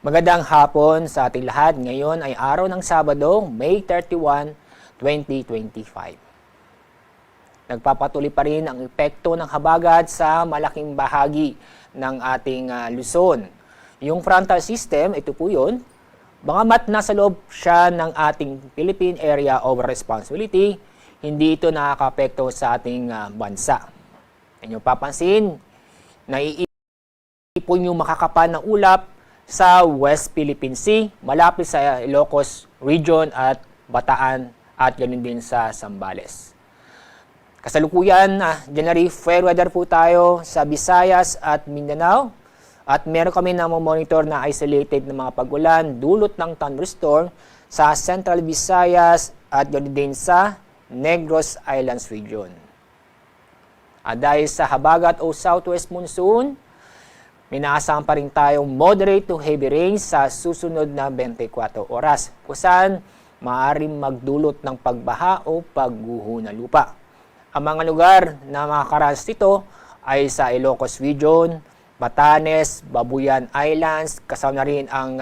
Magandang hapon sa ating lahat. Ngayon ay araw ng Sabado, May 31, 2025. Nagpapatuloy pa rin ang epekto ng habagat sa malaking bahagi ng ating Luzon. Yung frontal system, ito po yun, bagamat nasa loob siya ng ating Philippine Area of Responsibility, hindi ito nakaka-apekto sa ating bansa. Inyo papansin, naiipon yung makakapal na ulap sa West Philippine Sea, malapit sa Ilocos Region at Bataan at ganoon din sa Zambales. Kasalukuyan, January fair weather po tayo sa Visayas at Mindanao at meron kami na monitor na isolated na mga pag-ulan dulot ng thunderstorm sa Central Visayas at ganoon din sa Negros Islands Region. At dahil sa habagat o southwest monsoon, minaasahan pa rin tayong moderate to heavy rains sa susunod na 24 oras, kung saan maaaring magdulot ng pagbaha o pagguho ng lupa. Ang mga lugar na makakaranas nito ay sa Ilocos Region, Batanes, Babuyan Islands, kasama na rin ang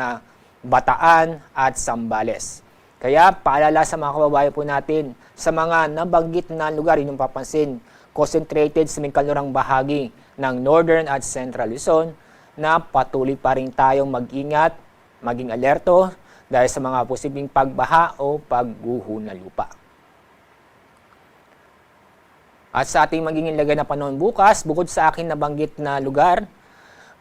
Bataan at Zambales. Kaya paalala sa mga kababayan po natin sa mga nabanggit na lugar, inyong papansin, concentrated sa may kalurang bahagi ng Northern at Central Luzon na patuloy pa rin tayong mag-ingat, maging alerto dahil sa mga posibleng pagbaha o pagguho ng lupa. At sa ating magiging lagay na panahon bukas, bukod sa akin nabanggit na lugar,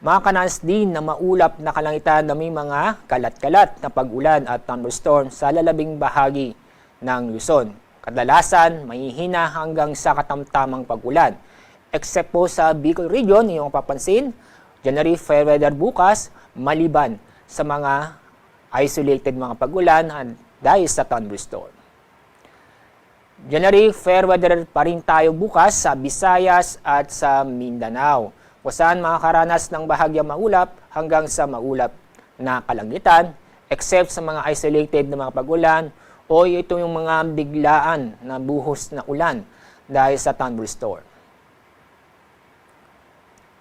makakananas din na maulap na kalangitan na may mga kalat-kalat na pag-ulan at thunderstorm sa lalabing bahagi ng Luzon. Kadalasan, mahihina hanggang sa katamtamang pag-ulan. Except po sa Bicol Region, yung papansin, January fair weather bukas, maliban sa mga isolated mga pag-ulan dahil sa thunderstorm. January fair weather pa rin tayo bukas sa Visayas at sa Mindanao, kung saan makakaranas ng bahagyang maulap hanggang sa maulap na kalangitan, except sa mga isolated na mga pag-ulan o ito yung mga biglaan na buhos na ulan dahil sa thunderstorm.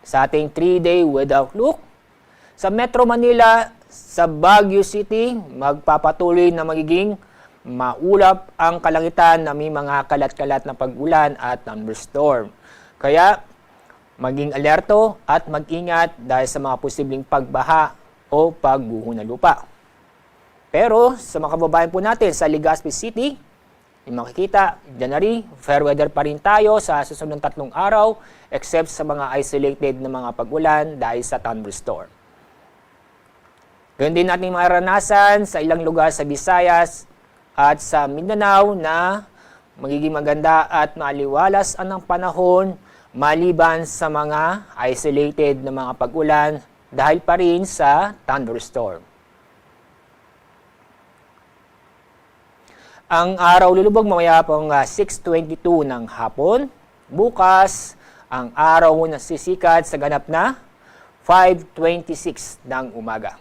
Sa ating 3-day weather outlook, sa Metro Manila, sa Baguio City, magpapatuloy na magiging maulap ang kalangitan na may mga kalat-kalat na pag-ulan at thunderstorm. Kaya, maging alerto at mag-ingat dahil sa mga posibleng pagbaha o pagguho ng lupa. Pero sa mga kababayan po natin sa Legazpi City, yung makikita, January, fair weather pa rin tayo sa susunod 3 araw except sa mga isolated na mga pag-ulan dahil sa thunderstorm. Ganoon din natin maranasan sa ilang lugar sa Visayas at sa Mindanao na magiging maganda at maaliwalas ang panahon maliban sa mga isolated na mga pag-ulan dahil pa rin sa thunderstorm. Ang araw lulubog mamaya pong 6:22 ng hapon. Bukas, ang araw na sisikat sa ganap na 5:26 ng umaga.